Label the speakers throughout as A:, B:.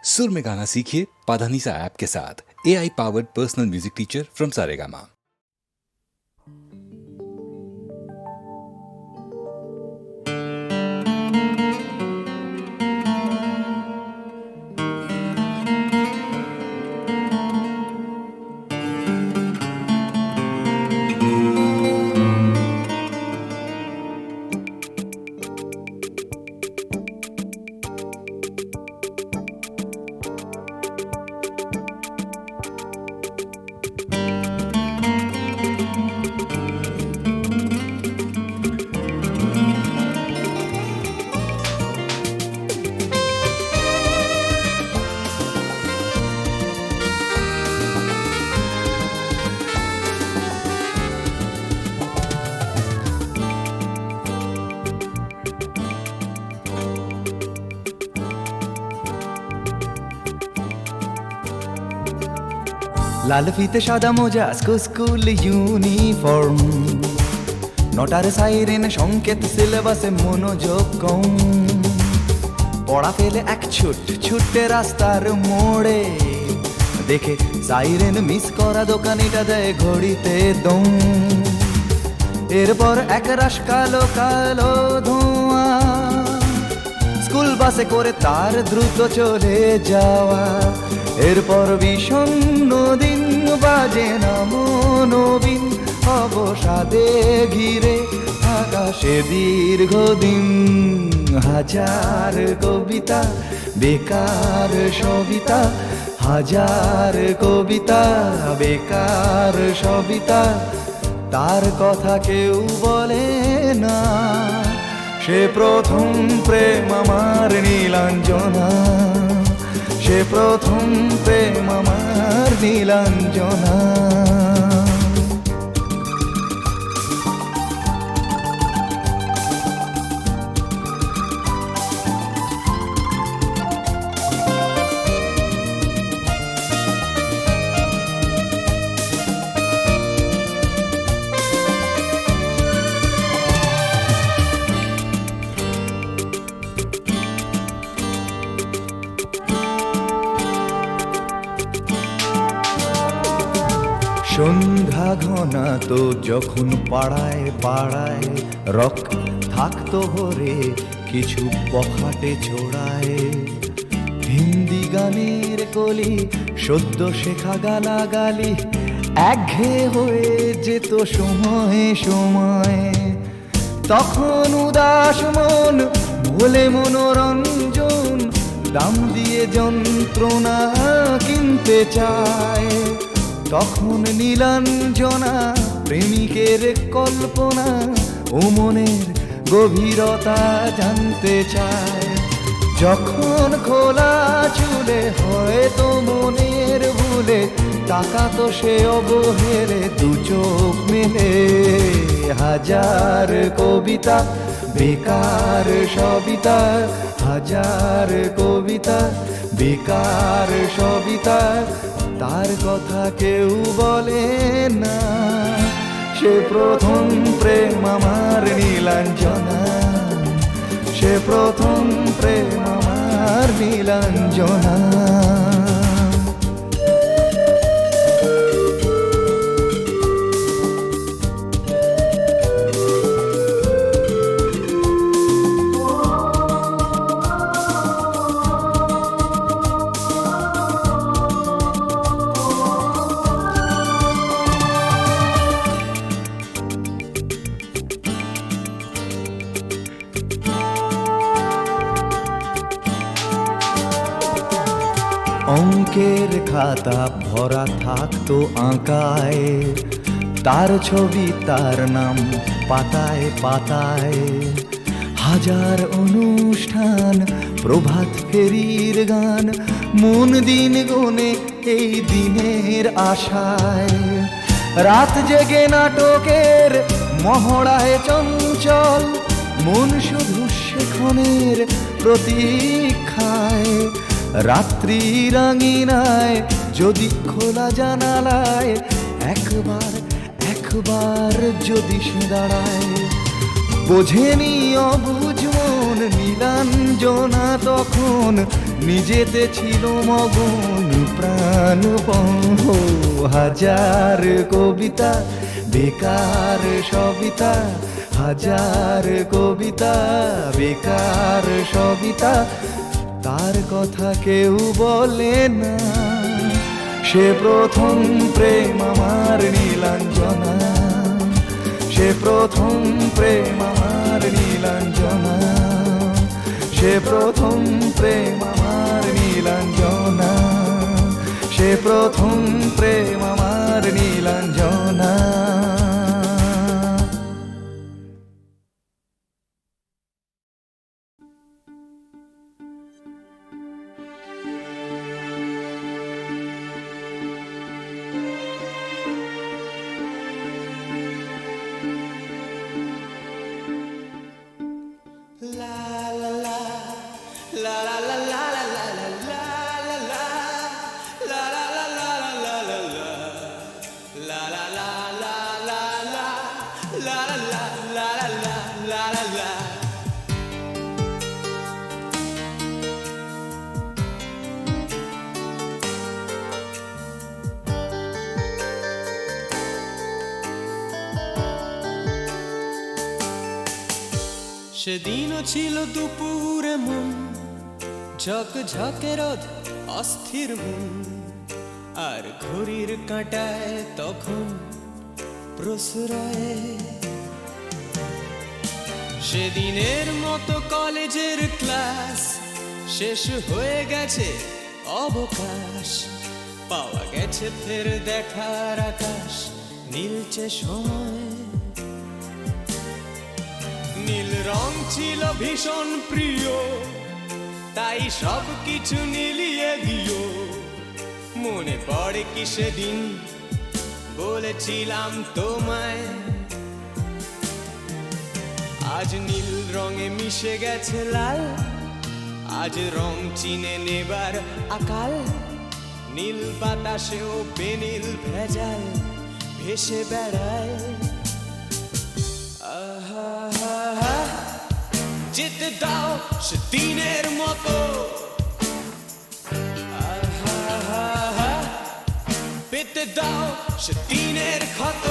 A: सुर में गाना सीखिए पाधानीसा ऐप के साथ। AI powered personal music teacher from Saregama.
B: লাল ফিতে সাদা মোজা স্কুল ইউনিফর্ম, নটার সাইরেন সংকেত সিলেবাসে মনোযোগ কম। পড়া ফেলে এক ছুটে রাস্তার মোড়ে, দেখে সাইরেন মিস করা দোকানিটা দেয় ঘড়িতে দম। এরপর এক রাশ কালো কালো ধোঁয়া, স্কুল বাসে করে তার দ্রুত চলে যাওয়া। এরপর বিষণ্ণ দিন বাজে না মনোবিন, অবসাদে ঘিরে আকাশে দীর্ঘদিন। হাজার কবিতা বেকার সবিতা, হাজার কবিতা বেকার সবিতা। তার কথা কেউ বলে না, সে প্রথম প্রেম আমার নীলাঞ্জনা, সে প্রথম প্রেম আমার নীলাঞ্জনা। সন্ধ্যা ঘনা তো যখন পাড়ায় পাড়ায় রক থাকতো ভরে কিছু বখাটে ছোড়ায়। হিন্দি গানের কলি সদ্য শেখা গালাগালি একঘেয়ে হয়ে যেত সময়ে সময়ে। তখন উদাস মন ভোলে মনোরঞ্জন, দাম দিয়ে যন্ত্রণা কিনতে চায়। তখন নীলাঞ্জনা প্রেমিকের কল্পনা ও মনের গভীরতা জানতে চায়। যখন খোলা চুলে হয়তো মনের ভুলে তাকাতো সে অবহেলে দু চোখ মেলে। হাজার কবিতা বেকার সবিতা, হাজার কবিতা বেকার সবিতা। তার কথা কেউ বলে না, সে প্রথম প্রেম আমার নীলাঞ্জনা, সে প্রথম প্রেম আমার নীলাঞ্জনা। অঙ্কের খাতা ভরা থাকতো আঁকায়, তার ছবি তার নাম পাতায় পাতায়। হাজার অনুষ্ঠান প্রভাত ফেরির গান, মন দিন গুনে এই দিনের আশায়। রাত জেগে নাটকের মহড়ায় চঞ্চল, মন শুধু সেক্ষণের প্রতীক্ষায়। রাত্রি রাঙিনায় যদি খোলা জানালায় একবার একবার যদি সে দাঁড়ায়। বোঝেনি অবুঝ মন নীলাঞ্জনা তখন নিজেতে ছিল মগন প্রাণপণ। হাজার কবিতা বেকার সবিতা, হাজার কবিতা বেকার সবিতা, তার কথা কেউ বলে না। সে প্রথম প্রেম আমার নীলাঞ্জনা, সে প্রথম প্রেম আমার নীলাঞ্জনা, সে প্রথম প্রেম আমার নীলাঞ্জনা, সে প্রথম প্রেম আমার নীলাঞ্জনা।
C: সেদিনও ছিল দুপুরে মন ঝকঝকে রোদ অস্থির মন, আর ঘড়ির কাঁটায় তখন প্রশ্রয়ে। সেদিনের মতো কলেজের ক্লাস শেষ হয়ে গেছে, অবকাশ পাওয়া গেছে ফের দেখার আকাশ, নীলচে সময়। নীল রং ছিল ভীষণ প্রিয়, তাই সব কিছু নীলিয়ে দিও। মনে পড়ে কি সেদিন বলেছিলাম তোমায়, আজ নীল রঙে মিশে গেছে লাল, আজ রং চিনে নেবার আকাল। নীল বাতাসেও বেনীল ভেজাল ভেসে বেড়ায়। যেতে দাও সে দিনের মতো, পেতে দাও সে দিনের ক্ষত।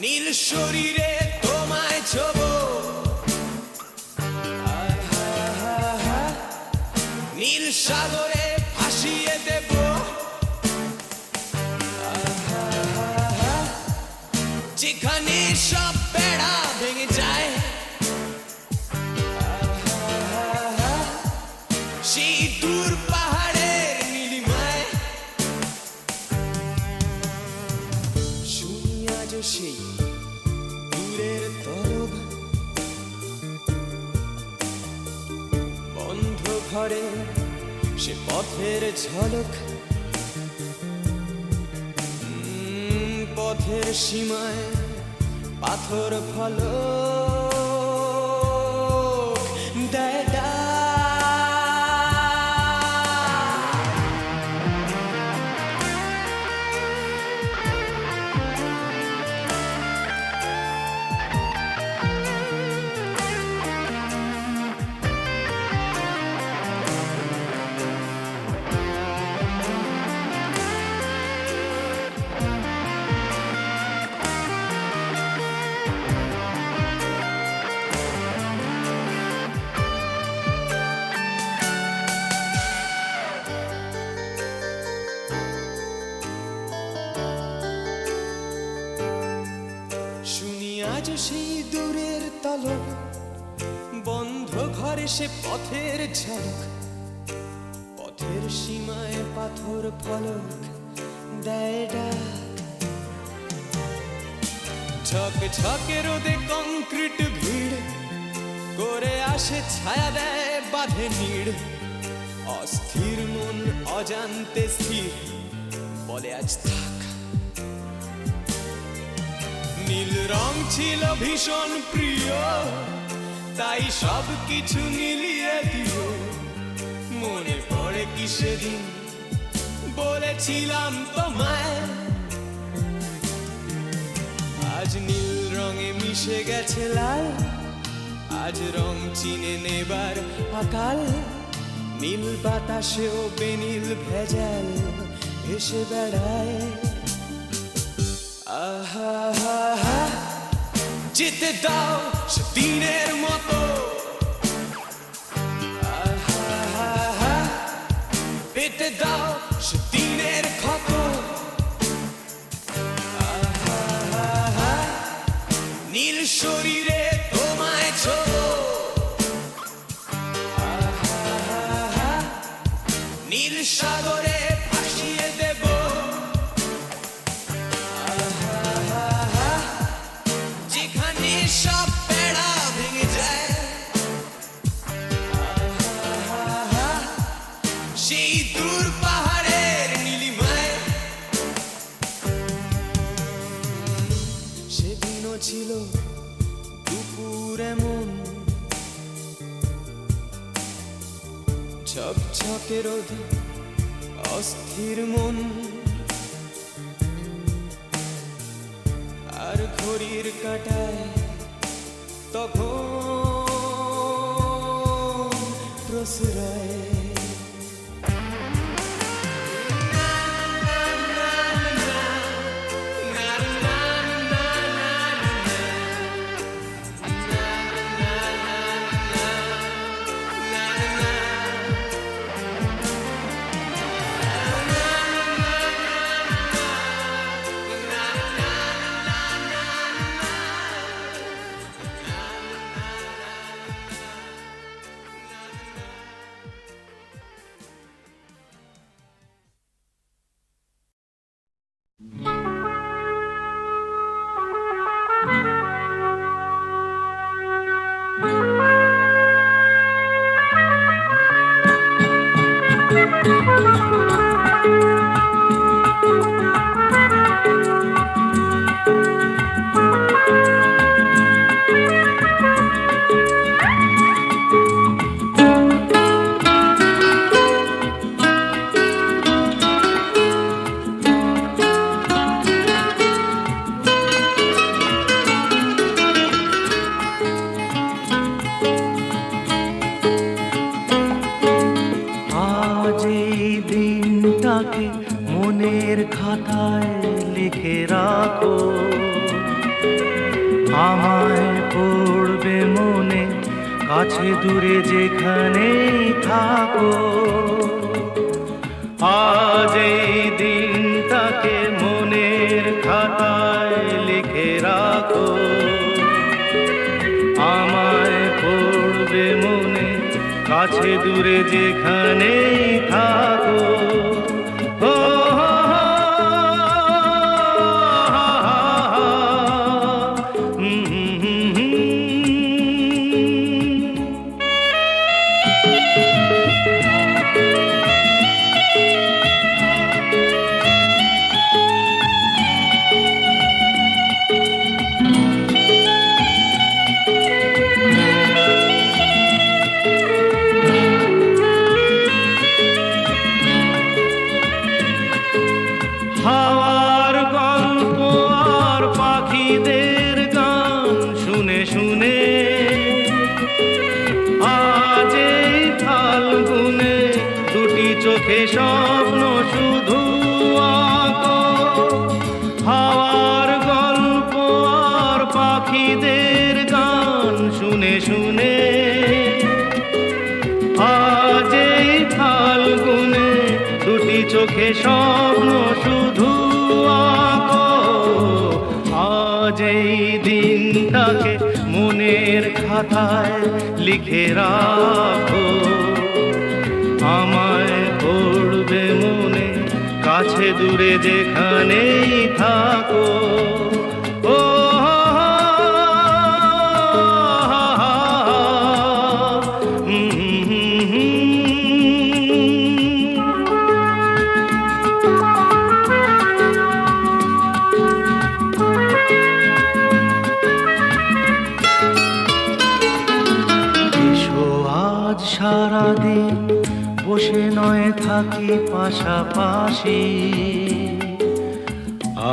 C: নীল শরীরে তোমায় ছোব, নীল সাগরে ভাসিয়ে দেব। যেখানে সব বেড়া ভেঙে যায়, সেই দূর পাহাড়ের নীলিমায়। শুনি আজ সেই দূরের তরব, বন্ধ ঘরে সে পথের ঝলক। পথের সীমায় পাথর ফলক দেয় ডাক। আজ সেই দূরের তলক, বন্ধ ঘরে সে পথের ঝলক। পথের সীমায় পাথর ফলক দেয় ডাক। ঝকঝকে রোদে কংক্রিট ভিড় করে আসে, ছায়া দেয় বাঁধে নীড়। অস্থির মন অজান্তে স্থির বলে আজ থাক। নীল রং ছিল ভীষণ প্রিয়, তাই সব কিছু মিলিয়ে দিও। মনে পড়ে কি সেদিন বলেছিলাম তোমায়, আজ নীল রঙে মিশে গেছে লাল, আজ রং চিনে নেবার আকাল, নীল বাতাসেও বেনীল ভেজাল ভেসে বেড়ায়। আহা হা হা, যেতে দাও সে দিনের মতো। আহা হা হা, পেতে দাও সে দিনের ক্ষত। আহা হা হা, নীল শরীরে তোমায় ছোট। আহা হা হা, নীল সাগরে ভাসিয়ে দেব। আহা হা হা, যেখানে সব বেড়া ভেঙে যায়। আহা হা হা, সেই দূর পাহাড়ের নীলিমায়। সেদিনও ছিল দুপুর এমন, ঝকঝকে রোদে অস্থির মন। আর ঘড়ির কাঁটায় তখন প্রসরায়।
B: দিনটাকে মনের খাতায় লিখে রাখো, আমায় পড়বে মনে কাছে দূরে যেখানেই থাকো। আজ এই দিনটাকে মনের খাতায় লিখে রাখো, আমায় পড়বে মনে কাছে দূরে যেখানেই থাকো। ও হাওয়ার গল্প আর পাখিদের গান শুনে শুনে আজ এই ফাল্গুনে দুটি চোখে স্বপ্ন শুধু আঁকো। হাওয়ার গল্প আর পাখিদের গান শুনে শুনে আজ এই ফাল্গুনে দুটি চোখে স্বপ্ন শুধু আঁকো। আজ এই দিনটাকে মনের খাতায় লিখে রাখো, আমায় পড়বে মনে কাছে দূরে যেখানেই থাকো। ও সারাদিন বসে নয় থাকি পাশাপাশি,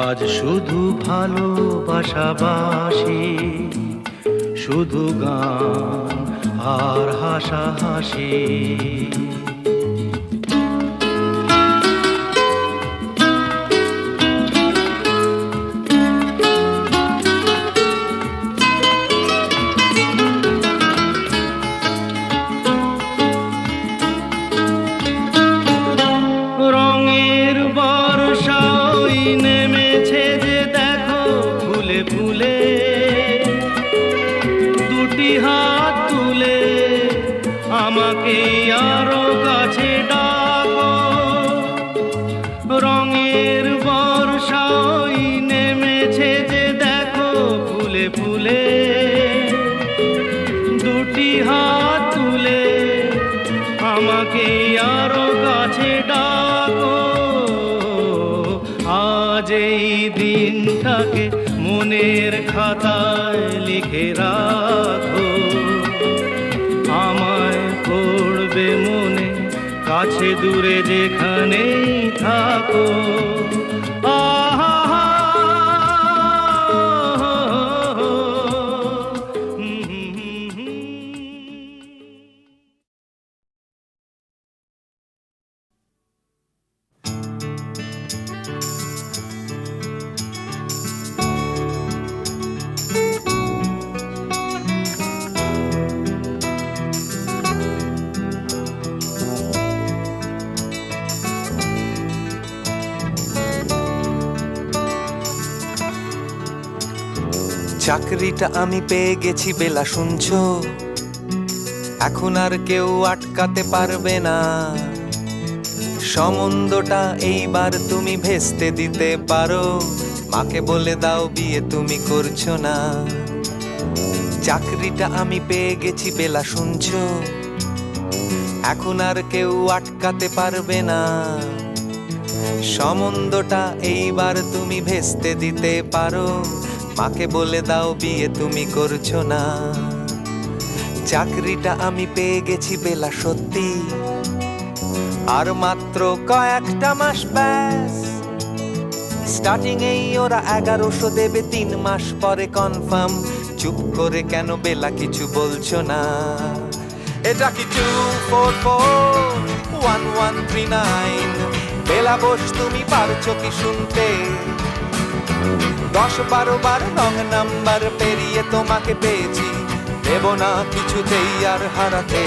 B: আজ শুধু ভালোবাসাবাসি। শুধু গান আর হাসাহাসি। রঙের বর্ষা ওই নেমেছে যে দেখো ফুলে ফুলে, দুটি হাত তুলে আমাকে আরো কাছে ডাকো। রঙের বর্ষা ওই নেমেছে যে দেখো ফুলে ফুলে, দুটি হাত তুলে আমাকে আরো কাছে ডাকো। আজ এই দিনটাকে মনের খাতায় লিখে রাখো, আমায় পড়বে মনে কাছে দূরে যেখানেই থাকো। আহা
D: চাকরিটা আমি পেয়ে গেছি বেলা, শুনছো? এখন আর কেউ আটকাতে পারবে না। সম্বন্ধটা এইবার তুমি ভেস্তে দিতে পারো, মাকে বলে দাও বিয়ে তুমি করছো না। চাকরিটা আমি পেয়ে গেছি বেলা, শুনছো? এখন আর কেউ আটকাতে পারবে না। সম্বন্ধটা এইবার তুমি ভেস্তে দিতে পারো, মাকে বলে দাও বিয়ে তুমি করছো না। চাকরিটা আমি পেয়ে গেছি বেলা, সত্যি আর মাত্র কয়েকটা মাস ব্যাস। স্টার্টিং এই ওরা 1100 দেবে, 3 মাস পরে কনফার্ম। চুপ করে কেন বেলা কিছু বলছো না? এটা কি 2441139? বেলা বোস তুমি পারছো কি শুনতে? 10-12 বার রং নাম্বার পেরিয়ে তোমাকে পেয়েছি, দেব না কিছুতেই আর হারাতে।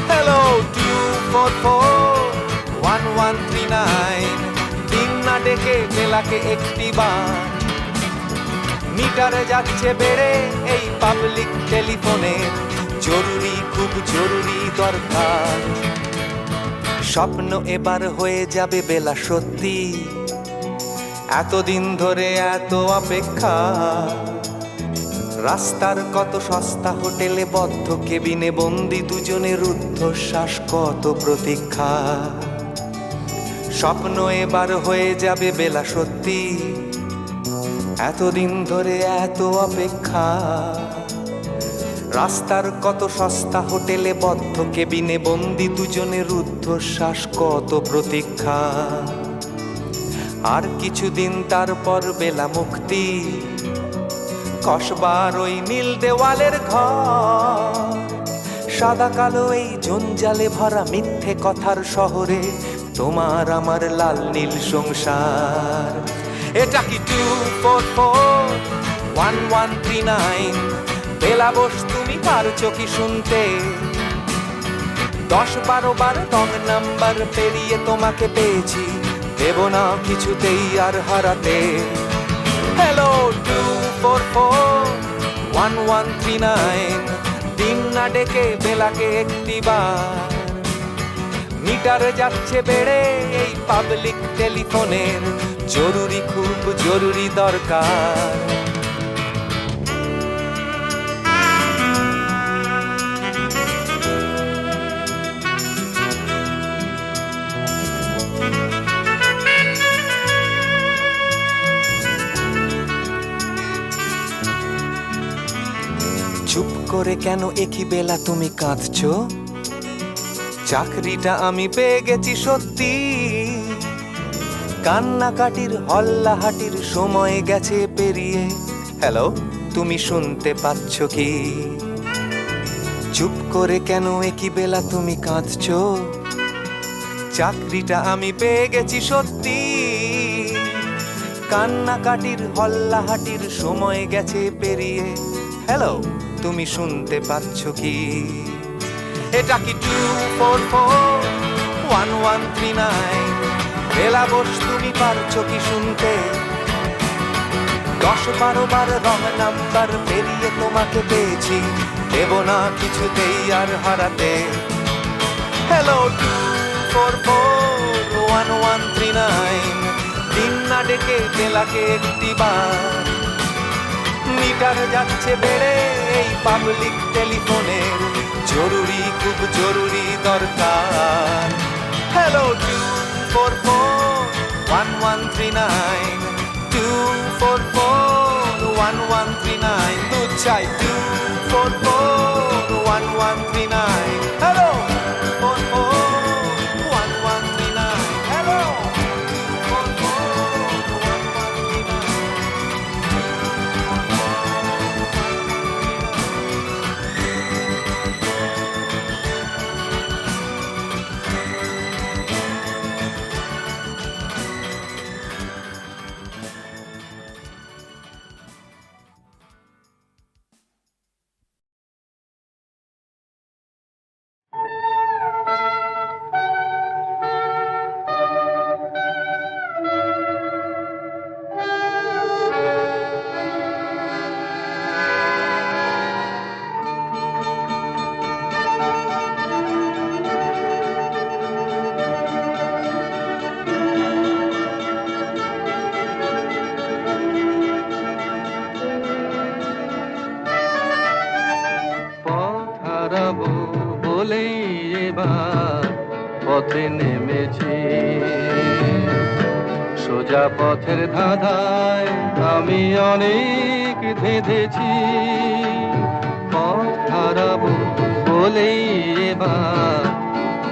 D: হ্যালো 2441139, দিন না ডেকে বেলাকে একটিবার। মিটারে যাচ্ছে বেড়ে এই পাবলিক টেলিফোনের, জরুরি খুব জরুরি দরকার। স্বপ্ন এবার হয়ে যাবে বেলা, সত্যি এতদিন ধরে এত অপেক্ষা। রাস্তার কত সস্তা হোটেলে বদ্ধ কেবিনে বন্দি দুজনের রুদ্ধশ্বাস, কত প্রতীক্ষা। স্বপ্ন এবার হয়ে যাবে বেলা, সত্যি এতদিন ধরে এত অপেক্ষা। রাস্তার কত সস্তা হোটেলে বদ্ধ কেবিনে বন্দি দুজনের রুদ্ধশ্বাস, কত প্রতীক্ষা। আর কিছুদিন তারপর বেলা মুক্তি, কসবার ওই নীল দেওয়ালের ঘর। সাদা কালো এই জঞ্জালে ভরা মিথ্যে কথার শহরে তোমার আমার লাল নীল সংসার। এটা কি 2441139? বেলা বোস তুমি পারছো কি শুনতে? 10-12 বার রং নাম্বার পেরিয়ে তোমাকে পেয়েছি, দেব না কিছুতেই আর হারাতে। হ্যালো 2441139, দিন না ডেকে বেলাকে একটিবার। মিটারে যাচ্ছে বেড়ে এই পাবলিক টেলিফোনের, জরুরি খুব জরুরি দরকার। চুপ করে কেন একই বেলা তুমি কাঁদছো? চাকরিটা আমি পেয়ে গেছি সত্যি, কান্নাকাটির হল্লাহাটির সময় গেছে পেরিয়ে। হ্যালো তুমি শুনতে পাচ্ছ কি? চুপ করে কেন একই বেলা তুমি কাঁদছো? চাকরিটা আমি পেয়ে গেছি সত্যি, কান্নাকাটির হল্লাহাটির সময় গেছে পেরিয়ে। হ্যালো, তুমি শুনতে পাচ্ছ কি? এটা কি 244-1139? বেলা বস, তুমি পারছো কি শুনতে? 10-12 বার রং নাম্বার পেরিয়ে তোমাকে পেয়েছি, দেব না কিছুতেই আর হারাতে। হ্যালো 244-1139, দিন না ডেকে বেলাকে একটি বার। মিটার যাচ্ছে বেড়ে এই পাবলিক টেলিফোনের, জরুরি খুব জরুরি দরকার। হ্যালো 244-1139, 244-1139, দুধ চাই 244-1139। Hello 244-1139, hello 244-1139।
B: পথ হারাবো বলেই এবার পথে নেমেছি, সোজা পথের ধাঁধায় আমি অনেক ধেঁধেছি। পথ হারাবো বলেই এবার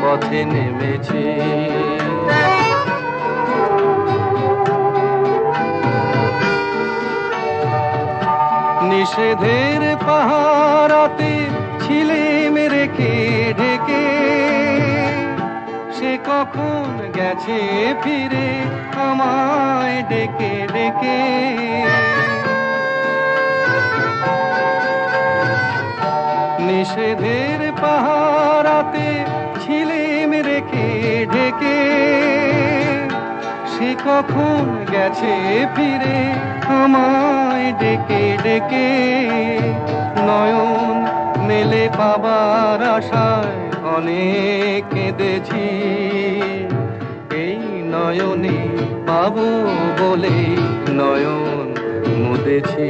B: পথে নেমেছি। নিষেধের পাহারাতে ছিলেম রেখে ঢেকে, সে কখন গেছে ফিরে আমায় ডেকে ডেকে। নিষেধের পাহারাতে ছিলেম রেখে ঢেকে, সে কখন গেছে ফিরে আমায় ডেকে ডেকে। নয়ন মেলে পাবার আশায় অনেক কেঁদেছি, এই নয়নে পাবো বলে নয়ন মুদেছি।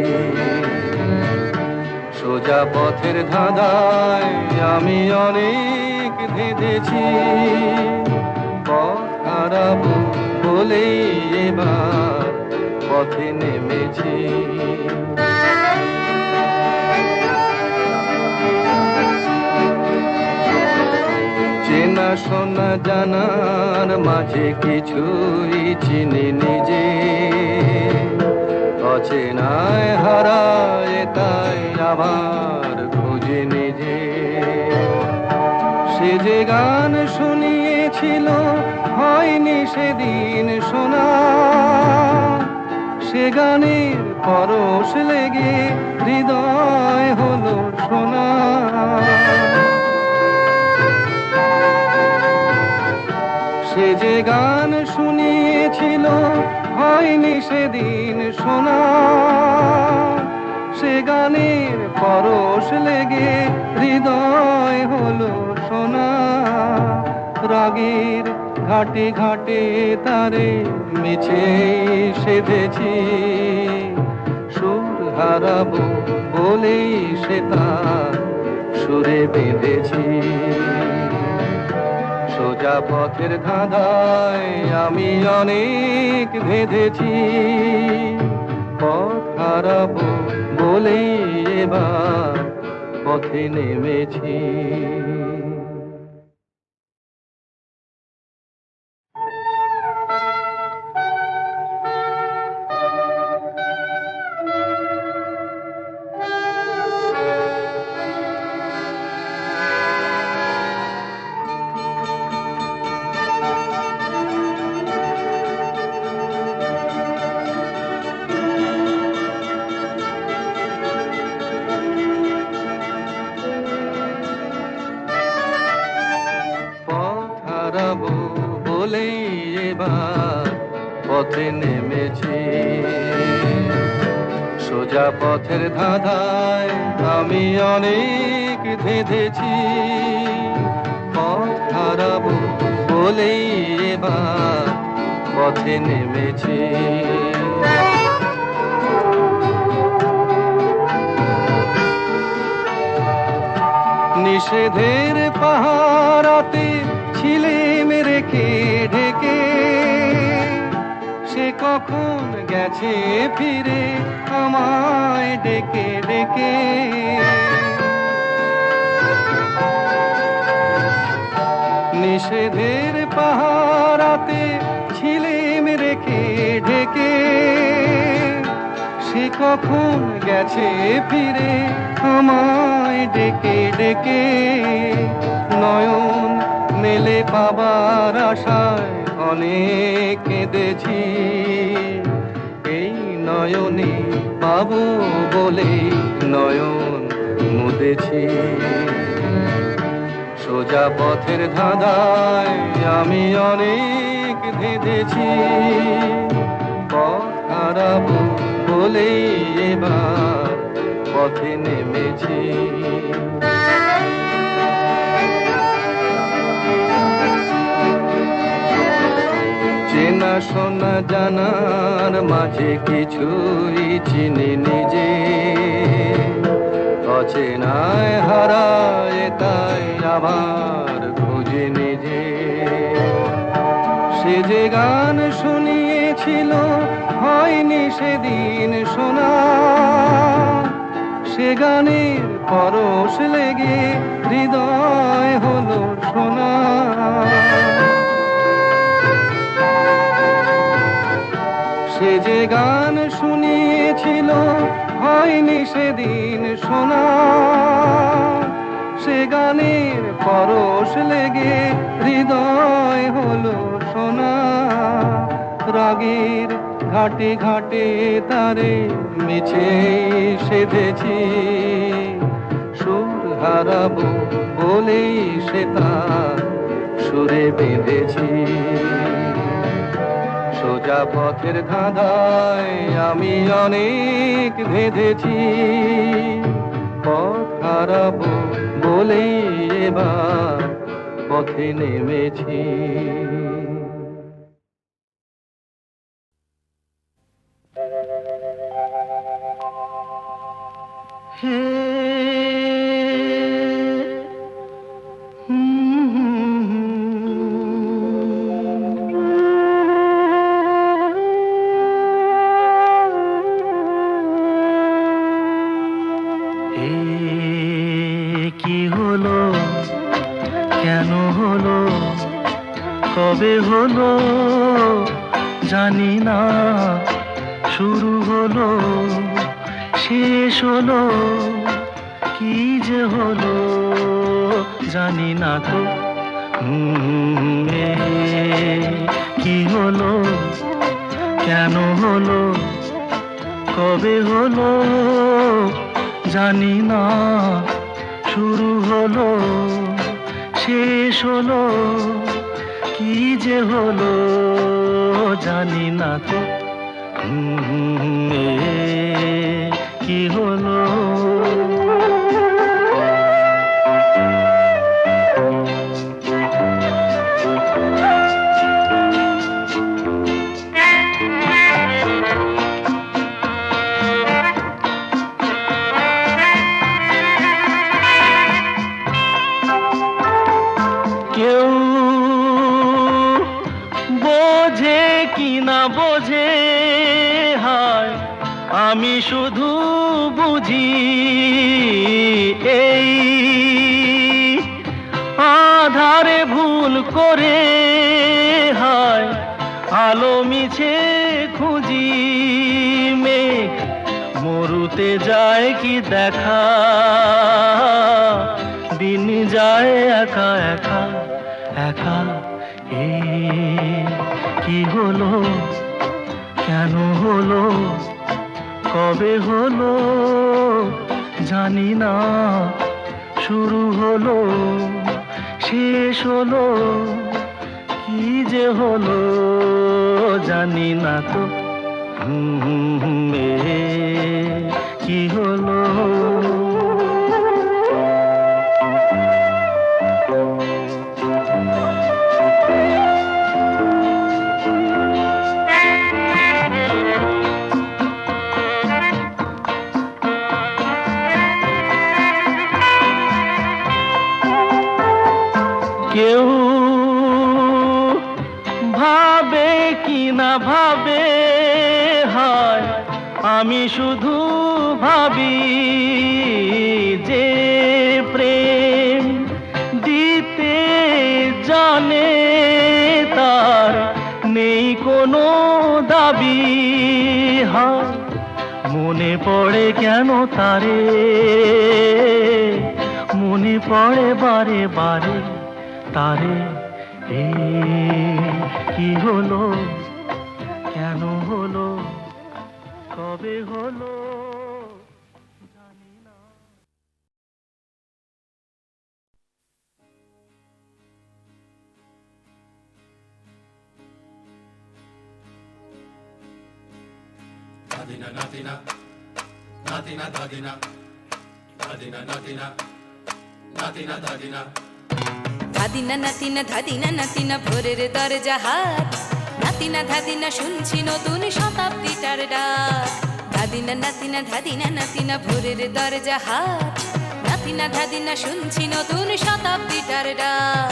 B: সোজা পথের ধাঁধায় আমি অনেক ধেঁধেছি, পথ হারাবো বলেই এবার পথে নেমেছি। চেনা শোনা জানার মাঝে কিছুই চিনি নিজে, অচেনায় হারায় তাই আবার খুঁজে নিজে। সে যে গান শুনিয়েছিল হয়নি সেদিন শোনা, সে গানের পরশ লেগে হৃদয় হলো সোনা। সে যে গান শুনিয়েছিল হয়নি সেদিন শোনা, সে গানের পরশ লেগে হৃদয় হলো সোনা। রাগের ঘাটে ঘাটে তারে মিছে সেধেছি, সুর হারাবো বলেই সে তার সুরে বেঁধেছি। সোজা পথের ধাঁধায় আমি অনেক ধেঁধেছি, পথ হারাবো বলেই এবার পথে নেমেছি। এবার পথে নেমেছি। সোজা পথের ধাঁধায় আমি অনেক ধেঁধেছি, পথ হারাবো বলেই এবার পথে নেমেছি। নিষেধের পাহারাতে ছিলেম রেখে ঢেকে, সে কখন গেছে ফিরে আমায় ডেকে ডেকে। নিষেধের পাহারাতে ছিলেম রেখে ঢেকে, সে কখন গেছে ফিরে আমায় ডেকে ডেকে। নয়ন মেলে পাবার আশায় অনেক কেঁদেছি, এই নয়নে পাবো বলে নয়ন মুদেছি। সোজা পথের ধাঁধায় আমি অনেক ধেঁধেছি, পথ হারাবো বলেই এবার পথে নেমেছি। চেনা শোনা জানার মাঝে কিছুই চিনি নিজে, অচেনায় হারায় তাই আবার খুঁজে নিজে। সে যে গান শুনিয়েছিল হয়নি সেদিন শোনা, সে গানের পরশ লেগে হৃদয় হলো শোনা। সে যে গান শুনিয়েছিল হয়নি সেদিন শোনা, সে গানের পরশ লেগে হৃদয় হলো শোনা। রাগের ঘাটে ঘাটে তারে মিছে সেধেছি, সুর হারাবো বলেই সে তার সুরে বেঁধেছি। সোজা পথের ধাঁধায় আমি অনেক ধেঁধেছি, পথ হারাবো বলেই এবার পথে নেমেছি। হে কি হলো, কেন হলো, কবে হলো জানি না, শুরু হলো শেষ হলো, কি যে হলো জানি না তো। কি হলো, কেন হলো, কবে হলো জানি না, শুরু হলো শেষ হলো, কি যে হলো জানি না তো। কি হলো, কেউ বোঝে কি না বোঝে, হায় আমি শুধু বুঝি এই আধারে ভুল করে, হায় আলো মিছে খুঁজি। মেঘ মরুতে যায় কি দেখা, দিন যায় একা একা একা। কি হলো, কেন হলো, কবে হলো জানি না, শুরু হলো শেষ হলো, কি কি যে হলো জানি না তো কি হলো কেউ ভাবে কি না ভাবে হয় আমি শুধু ভাবি যে প্রেম দিতে জানে তার নেই কোনো দাবি হয় মনে পড়ে কেন তারে মনে পড়ে বারে বারে তারে কি হলো কেন হলো কবে হলো জানি না
E: ধাদিনা নাতিনা ধাদিনা নাতিনা ভোরের দরজা হাট নাতিনা ধাদিনা শুনছি নতুন শতাব্দীটার ডাক ধাদিনা নাতিনা ধাদিনা নাতিনা ভোরের দরজা হাট নাতিনা ধাদিনা শুনছি নতুন শতাব্দীটার ডাক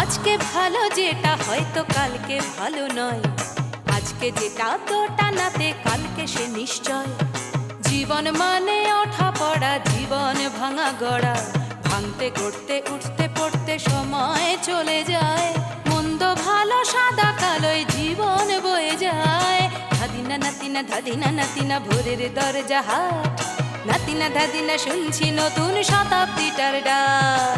E: আজকে ভালো যেটা হয়তো কালকে ভালো নয় আজকে যেটা তো টানাতে কালকে সে নিশ্চয় জীবন মানে ওঠা পড়া জীবন ভাঙা গড়া ভাঙতে করতে উঠতে পড়তে সময় চলে যায় মন্দ ভালো সাদা কালোয় জীবন বয়ে যায় ধাদিনা নাতিনা ধাদিনা নাতিনা ভোরের দরজা হাট নাতিনা ধাদিনা শুনছি নতুন শতাব্দীটার ডাক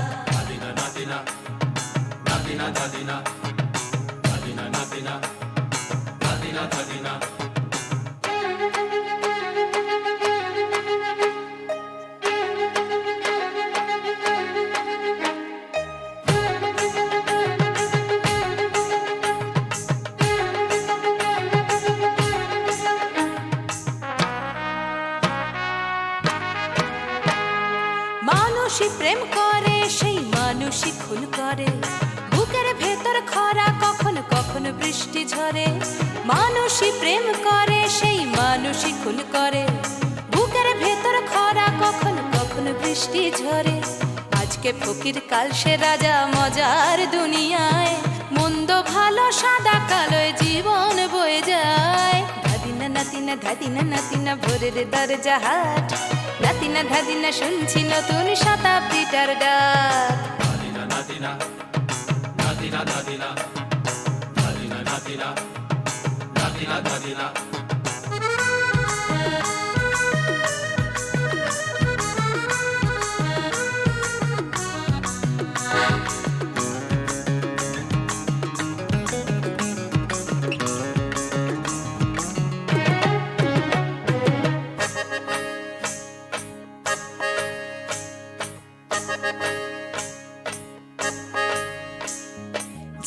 E: মানুষই প্রেম করে সেই মানুষই খুন করে বুকের ভেতর খরা কখনো কখনো বৃষ্টি ঝরে মানুষই প্রেম করে সেই মানুষই খুন করে বুকের ভেতর খরা কখনো কখনো বৃষ্টি ঝরে আজকে ফকির কাল সে রাজা মজার দুনিয়ায় মন্দ ভালো সাদা কালোয় জীবন বয়ে যায় ধাদিনা নাতিনা ধাদিনা নাতিনা ভোরের দরজা হাট নাতিনা ধাদিনা শুনছি নতুন শতাব্দীটার ডাক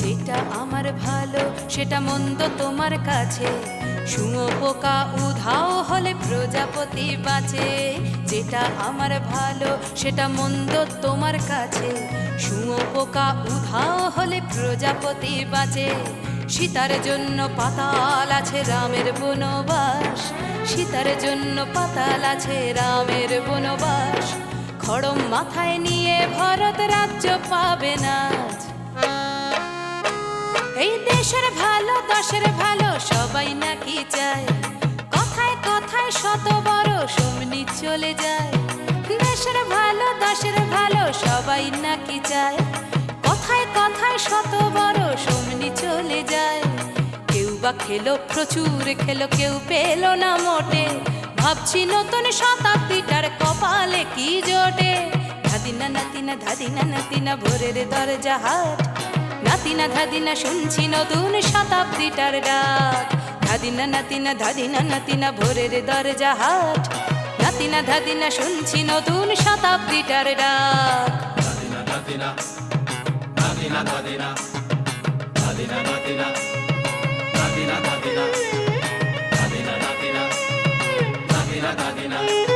E: যেটা আমার ভালো সেটা মন্দ তোমার কাছে শুঁয়োপোকা উধাও হলে প্রজাপতি বাঁচে যেটা আমার ভালো সেটা মন্দ তোমার কাছে শুঁয়োপোকা উধাও হলে প্রজাপতি বাঁচে সীতার জন্য পাতাল আছে রামের বনবাস সীতার জন্য পাতাল আছে রামের বনবাস খড়ম মাথায় নিয়ে ভরত রাজ্য পাবে না এই দেশের ভালো দশের ভালো সবাই নাকি চায় কথায় কথায় শত বড় সমনি চলে যায় দেশের ভালো দশের ভালো সবাই নাকি চায় কথায় কথায় শত বড় সমনি চলে যায় কেউ বা খেলো প্রচুর খেলো কেউ পেল না মোটে ভাবছি নতুন শতাব্দীটার কপালে কি জোটে ধাদিনা নাতিনা ধাদিনা নাতিনা ভোরের দরজা হাট নাতিনা ধাদিনা শুনছি নতুন শতাব্দীটার ডাক ধাদিনা নাতিনা ধাদিনা নাতিনা ভোরের দরজা হাট ধাদিনা ধাদিনা শুনছি নতুন শতাব্দীটার ডাক।
C: Nadina,